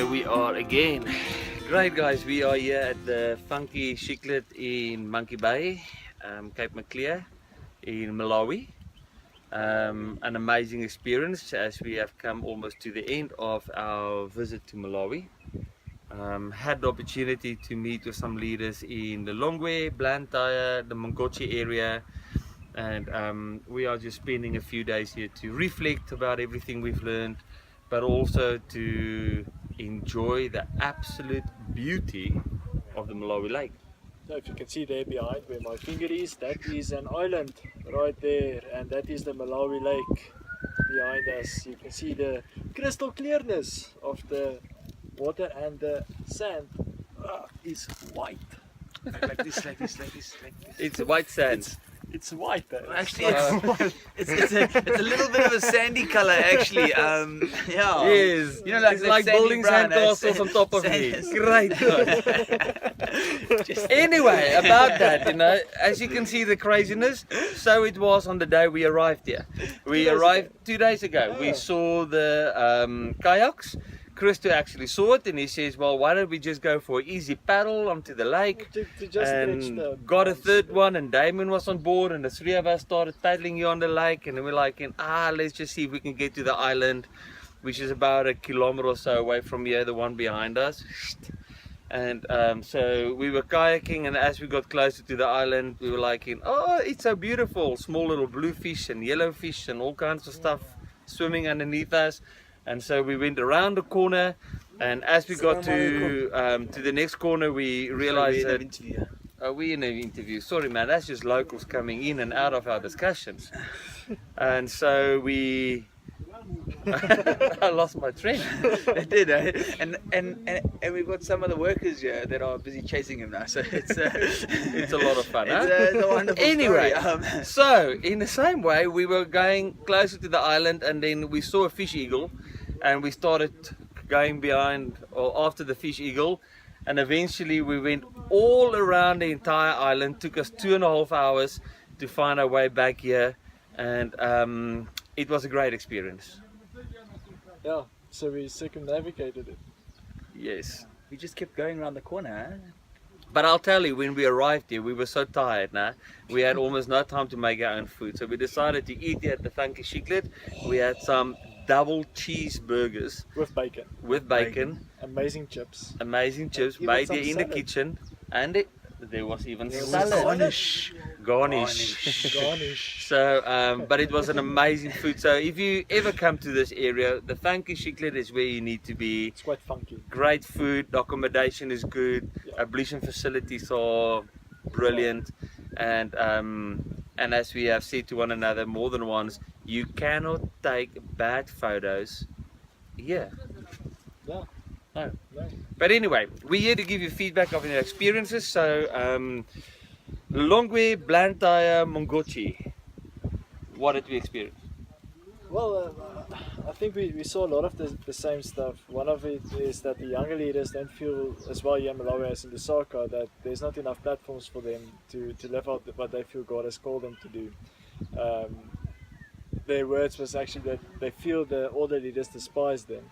here we are again. Great guys, we are here at the funky Chiclet in Monkey Bay, Cape Maclear in Malawi. An amazing experience as we have come almost to the end of our visit to Malawi. Had the opportunity to meet with some leaders in the Longwe, Blantyre, the Mongochi area, and we are just spending a few days here to reflect about everything we've learned, but also to enjoy the absolute beauty of the Malawi lake. So if you can see there behind where my finger is, that is an island right there, and that is the Malawi lake behind us. You can see the crystal clearness of the water, and the sand is white. Like this, like this, like this, like this. It's white sand. It's white. Actually, it's a little bit of a sandy color. Actually, yeah. Yes, You know, like it's the like sandy building brown, sandcastles on top of me. sand- Great God. Anyway, about that, you know, as you can see the craziness, so it was on the day we arrived here. We arrived 2 days ago. We saw the kayaks. Christo actually saw it and he says, well, why don't we just go for an easy paddle onto the lake, To just reach and the got a third one, and Damon was on board, and the three of us started paddling here on the lake, and we're like, let's just see if we can get to the island, which is about a kilometer or so away from here, the one behind us. And so we were kayaking, and as we got closer to the island, we were like, oh, it's so beautiful, small little blue fish and yellow fish and all kinds of stuff swimming underneath us. And so we went around the corner, and as we got to the next corner, we realized that we're in an interview. Sorry, man, that's just locals coming in and out of our discussions. And so we I lost my train. It did, and we've got some of the workers here that are busy chasing him now. So it's It's a lot of fun, huh? it's a wonderful Anyway, story. so in the same way, we were going closer to the island, and then we saw a fish eagle, and we started going behind or after the fish eagle, and eventually we went all around the entire island. Took us 2.5 hours to find our way back here, and it was a great experience. Yeah, so we circumnavigated it. Yes. We just kept going around the corner. Huh? But I'll tell you, when we arrived here, we were so tired now. We had almost no time to make our own food. So we decided to eat here at the Funky Chiclet. We had some double cheeseburgers With bacon. with bacon, Amazing chips. amazing chips Even made some here in the salad. kitchen, and there was even There was salad. Garnish. Garnish. Garnish. So, but it was an amazing food. So if you ever come to this area, the Funky Chiclet is where you need to be. It's quite funky. Great food, the accommodation is good, ablution facilities are brilliant, and as we have said to one another more than once, you cannot take bad photos here. Yeah. No. No. But anyway, we're here to give you feedback of your experiences. So Longwe, Blantyre, Mongochi, what did we experience? Well, I think we saw a lot of the same stuff. One of it is that the younger leaders don't feel as well here in Malawi as in Lusaka, that there's not enough platforms for them to live out what they feel God has called them to do. Their words was actually that they feel the older leaders despise them.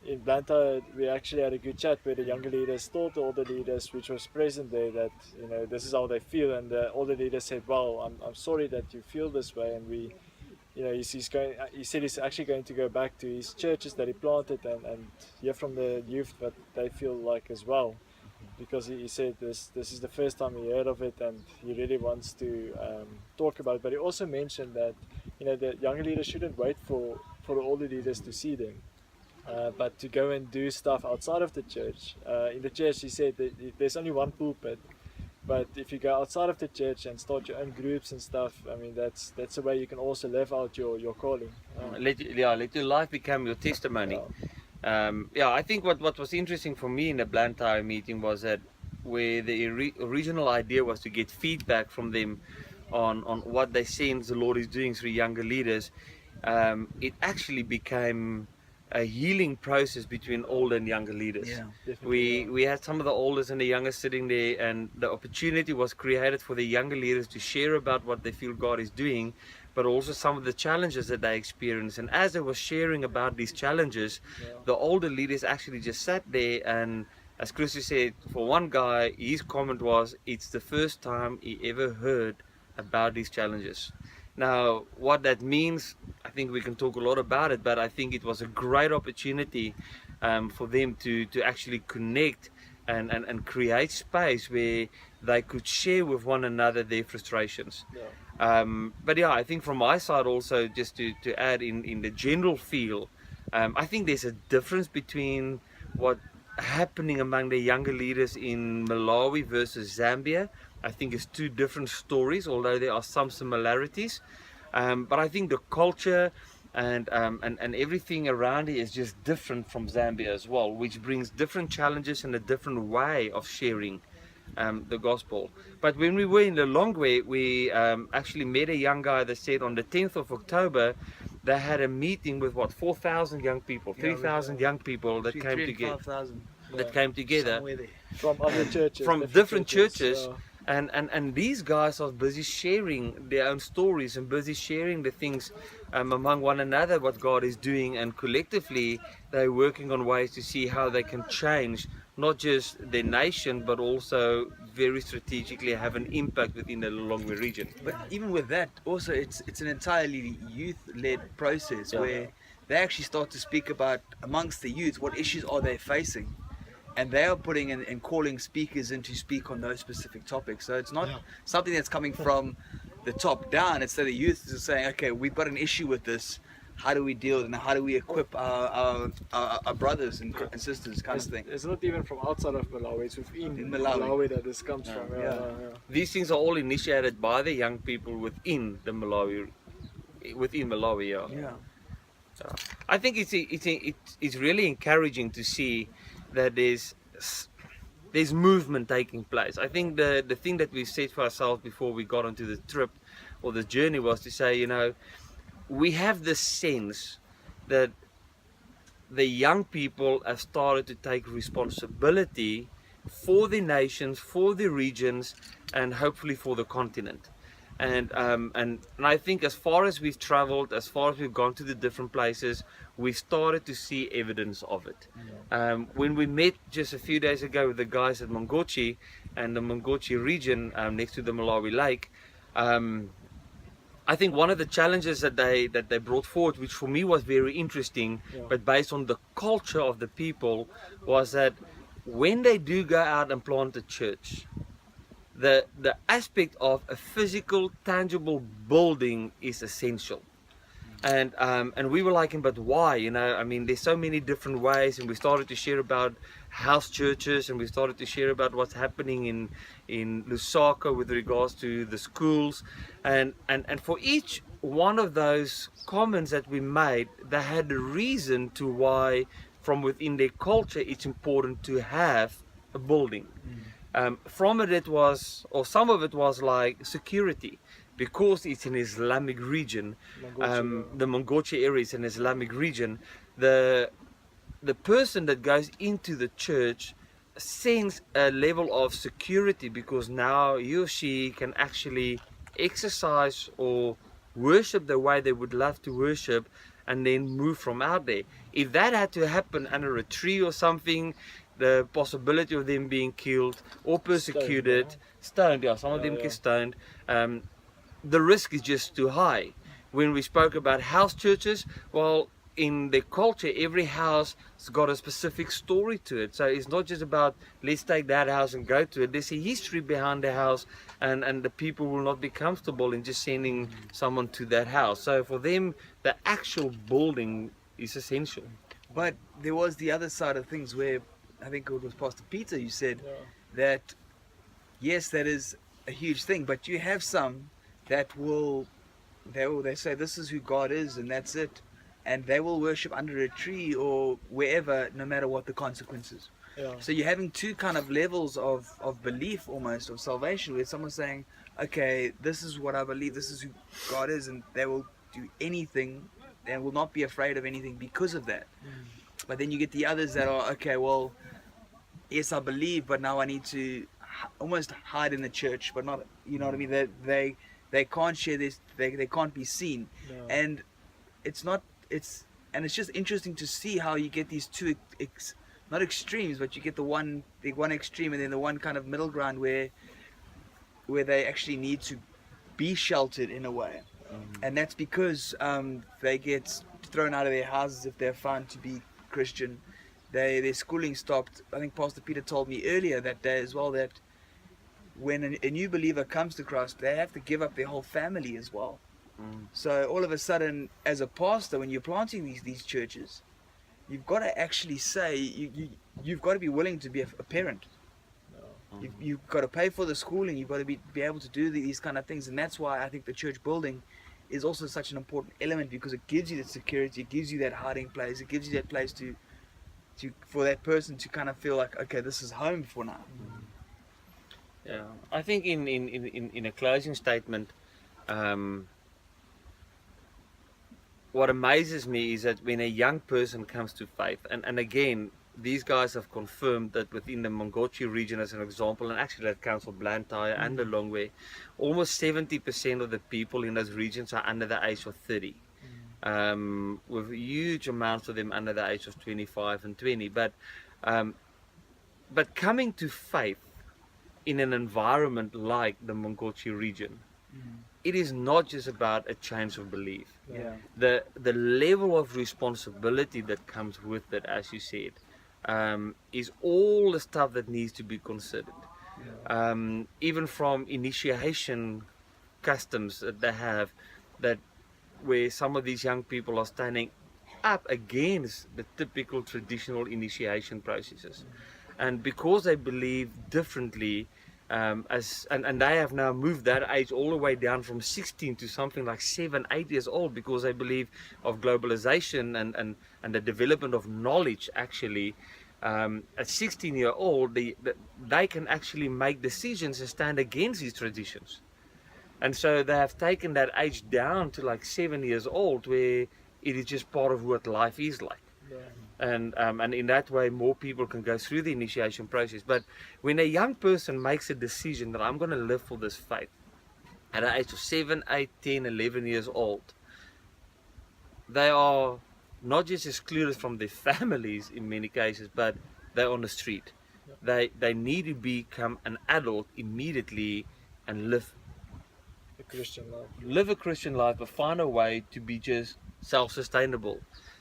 In Blantyre, we actually had a good chat where the younger leaders told the older leaders, which was present there, that this is how they feel, and the older leaders said, "Well, I'm sorry that you feel this way," and we. He's going. He said he's actually going to go back to his churches that he planted and hear from the youth what they feel like as well, because he said this is the first time he heard of it, and he really wants to talk about it. But he also mentioned that the younger leaders shouldn't wait for the older leaders to see them, but to go and do stuff outside of the church. In the church, he said that there's only one pulpit. But if you go outside of the church and start your own groups and stuff, I mean that's a way you can also live out your calling. Let your life become your testimony. I think what was interesting for me in the Blantyre meeting was that where the original idea was to get feedback from them on what they sense the Lord is doing through younger leaders, it actually became a healing process between older and younger leaders. Yeah. We had some of the oldest and the youngest sitting there, and the opportunity was created for the younger leaders to share about what they feel God is doing, but also some of the challenges that they experience. And as they were sharing about these challenges, the older leaders actually just sat there, and as Chrissy said, for one guy, his comment was, it's the first time he ever heard about these challenges. Now, what that means, I think we can talk a lot about it, but I think it was a great opportunity for them to actually connect and create space where they could share with one another their frustrations. But yeah, I think from my side also, just to add in the general feel, I think there's a difference between what happening among the younger leaders in Malawi versus Zambia. I think it's two different stories, although there are some similarities. But I think the culture and everything around it is just different from Zambia as well, which brings different challenges and a different way of sharing the gospel. But when we were in the Longwe, we actually met a young guy that said on the 10th of October, they had a meeting with 4,000 young people, 3,000 young people that came together. That came together from other churches, from different churches. Yeah. And these guys are busy sharing their own stories and busy sharing the things among one another, what God is doing, and collectively they're working on ways to see how they can change not just their nation, but also very strategically have an impact within the Lilongwe region. But even with that, also it's an entirely youth-led process where they actually start to speak about amongst the youth what issues are they facing. And they are putting in and calling speakers in to speak on those specific topics. So it's not something that's coming from the top down. It's that the youth is saying, okay, we've got an issue with this. How do we deal with it? And how do we equip our brothers and sisters, kind of thing. It's not even from outside of Malawi. It's within Malawi. that this comes from. These things are all initiated by the young people within Malawi. Yeah. So I think it's really encouraging to see that there's movement taking place. I think the thing that we set for ourselves before we got onto the trip or the journey was to say, we have this sense that the young people have started to take responsibility for the nations, for the regions, and hopefully for the continent. And I think as far as we've traveled, as far as we've gone to the different places, we started to see evidence of it. When we met just a few days ago with the guys at Mongochi and the Mongochi region next to the Malawi Lake, I think one of the challenges that they brought forward, which for me was very interesting, but based on the culture of the people, was that when they do go out and plant a church, the aspect of a physical, tangible building is essential. And we were like, but why? I mean, there's so many different ways, and we started to share about house churches, and we started to share about what's happening in Lusaka with regards to the schools, and for each one of those comments that we made, they had a reason to why, from within their culture, it's important to have a building. From it was, or some of it was like security, because it's an Islamic region. The Mongochi area is an Islamic region. The person that goes into the church sends a level of security, because now he or she can actually exercise or worship the way they would love to worship, and then move from out there. If that had to happen under a tree or something, the possibility of them being killed or persecuted, stoned, some of them get stoned, the risk is just too high. When we spoke about house churches, well, in their culture, every house has got a specific story to it. So it's not just about, let's take that house and go to it. There's a history behind the house, and the people will not be comfortable in just sending someone to that house. So for them, the actual building is essential. But there was the other side of things where, I think it was Pastor Peter, you said that, yes, that is a huge thing, but you have some that they say this is who God is and that's it, and they will worship under a tree or wherever, no matter what the consequences. So you're having two kind of levels of belief, almost, of salvation, where someone's saying, okay, this is what I believe, this is who God is, and they will do anything and will not be afraid of anything because of that. But then you get the others that are, okay, well, yes, I believe, but now I need to almost hide in the church, but not, you know what I mean? They they can't share this, they can't be seen. No. And it's just interesting to see how you get these two not extremes, but you get the one extreme and then the one kind of middle ground where they actually need to be sheltered in a way. And that's because they get thrown out of their houses if they're found to be Christian. Their schooling stopped. I think Pastor Peter told me earlier that day as well that when a new believer comes to Christ, they have to give up their whole family as well. So all of a sudden, as a pastor, when you're planting these churches, you've got to actually say you've got to be willing to be a parent. You've got to pay for the schooling. You've got to be able to do these kind of things, and that's why I think the church building is also such an important element, because it gives you that security, it gives you that hiding place, it gives you that place to for that person to kind of feel like, okay, this is home for now. Yeah, I think in a closing statement, what amazes me is that when a young person comes to faith, and again, these guys have confirmed that within the Mongochi region, as an example, and actually that counts for Blantyre and the Longway, almost 70% of the people in those regions are under the age of 30. With huge amounts of them under the age of 25 and 20. But coming to faith in an environment like the Mongochi region, it is not just about a change of belief. Yeah. The level of responsibility that comes with it, as you said, is all the stuff that needs to be considered. Even from initiation customs that they have, that where some of these young people are standing up against the typical traditional initiation processes, and because they believe differently, and they have now moved that age all the way down from 16 to something like 7-8 years old, because they believe of globalization and the development of knowledge. Actually, at 16-year-old, they can actually make decisions and stand against these traditions. And so they have taken that age down to like 7 years old, where it is just part of what life is like. And in that way, more people can go through the initiation process. But when a young person makes a decision that I'm going to live for this faith at the age of 7, 8, 10, 11 years old, they are not just excluded from their families in many cases, but they're on the street. They need to become an adult immediately and live a Christian life, but find a way to be just self-sustainable.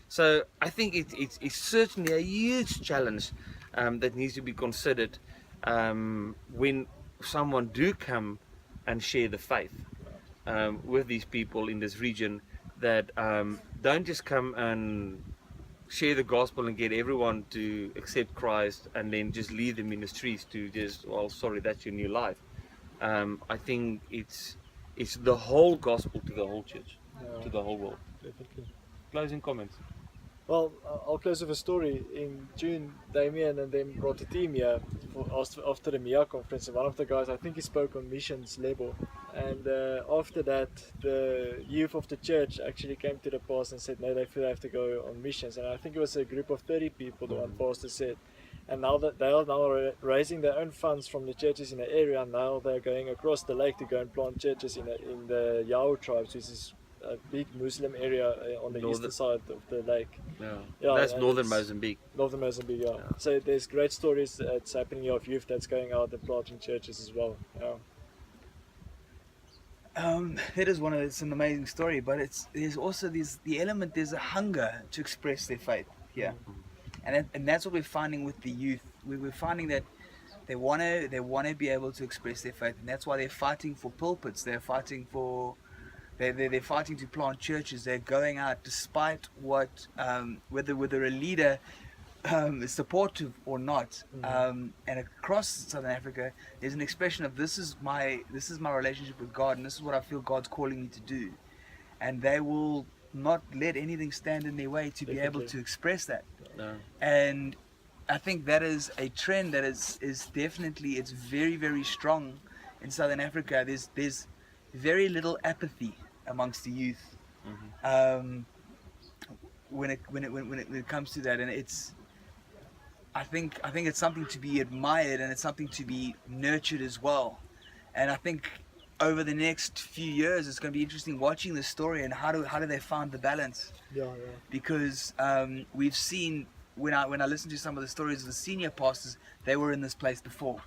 So I think it's certainly a huge challenge that needs to be considered when someone do come and share the faith with these people in this region, that don't just come and share the gospel and get everyone to accept Christ and then just leave them in the streets to just, well, sorry, that's your new life. I think it's the whole gospel to the whole church, to the whole world. Definitely. Closing comments. Well, I'll close with a story. In June, Damien and them brought a team here after the MIA conference, and one of the guys, I think he spoke on missions level, and after that, the youth of the church actually came to the pastor and said, no, they feel they have to go on missions. And I think it was a group of 30 people, the one pastor said. And now that they are now raising their own funds from the churches in the area, now they're going across the lake to go and plant churches in the Yao tribes, which is a big Muslim area on the eastern side of the lake. Yeah, that's northern Mozambique. Northern Mozambique, yeah. So there's great stories that's happening here of youth that's going out and planting churches as well. That is it's an amazing story, but there's also the element, there's a hunger to express their faith here. And that's what we're finding with the youth. We're finding that they want to be able to express their faith, and that's why they're fighting for pulpits. They're fighting to plant churches. They're going out despite what whether a leader is supportive or not. And across Southern Africa, there's an expression of this is my relationship with God, and this is what I feel God's calling me to do. And they will not let anything stand in their way to be able to express that. And I think that is a trend that is definitely, it's very, very strong in Southern Africa. There's very little apathy amongst the youth when it comes to that, and I think it's something to be admired, and it's something to be nurtured as well. And I think over the next few years, it's going to be interesting watching the story and how do they find the balance. Yeah. Because we've seen when I listen to some of the stories of the senior pastors, they were in this place before.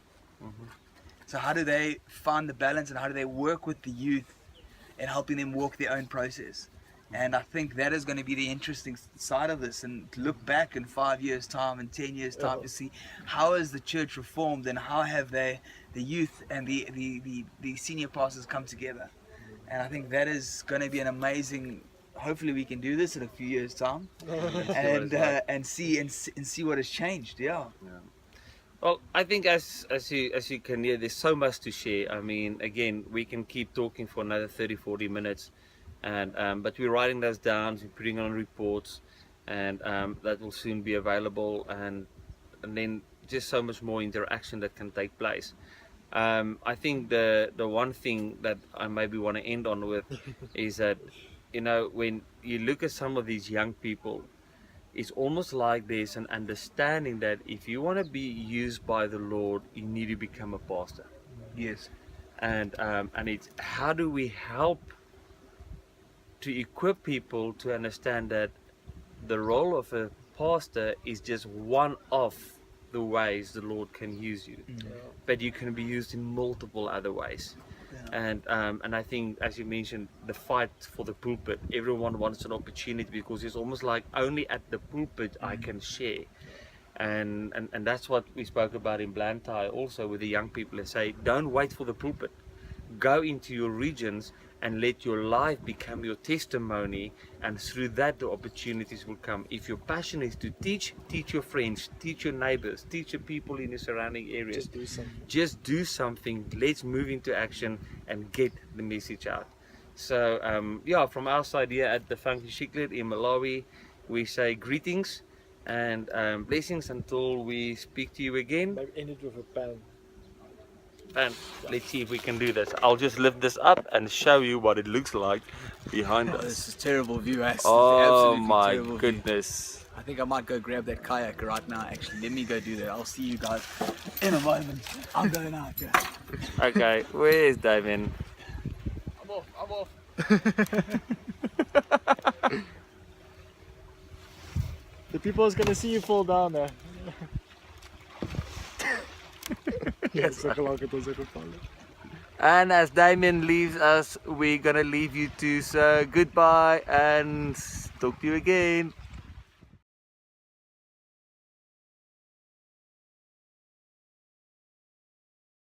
So how do they find the balance and how do they work with the youth and helping them walk their own process? And I think that is going to be the interesting side of this, and to look back in 5 years time and 10 years time to see how has the church reformed and how have the youth and the senior pastors come together. And I think that is going to be an amazing, hopefully we can do this in a few years time and see what has changed. Yeah. Well, I think as you can hear, there's so much to share. I mean, again, we can keep talking for another 30-40 minutes, and but we're writing those down, we're putting on reports, and that will soon be available, and then just so much more interaction that can take place. I think the one thing that I maybe want to end on with is that, you know, when you look at some of these young people, it's almost like there's an understanding that if you want to be used by the Lord, you need to become a pastor. Yes. And it's how do we help to equip people to understand that the role of a pastor is just one of the ways the Lord can use you, but you can be used in multiple other ways. And I think, as you mentioned, the fight for the pulpit, everyone wants an opportunity because it's almost like only at the pulpit I can share. And that's what we spoke about in Blantyre also with the young people. They say, don't wait for the pulpit. Go into your regions and let your life become your testimony, and through that the opportunities will come. If your passion is to teach your friends, teach your neighbors, teach your people in your surrounding areas. Just do something. Let's move into action and get the message out. So yeah, from our side here at the Funky Chiclet in Malawi, we say greetings and blessings until we speak to you again. Maybe end it with a pan. And let's see if we can do this. I'll just lift this up and show you what it looks like behind us. This is a terrible view, Ash. Oh my goodness. View. I think I might go grab that kayak right now, actually. Let me go do that. I'll see you guys in a moment. I'm going out. Yeah. Okay, where's Damien? I'm off. The people is going to see you fall down there. Yes. And as Damien leaves us, we're gonna leave you too. So goodbye and talk to you again.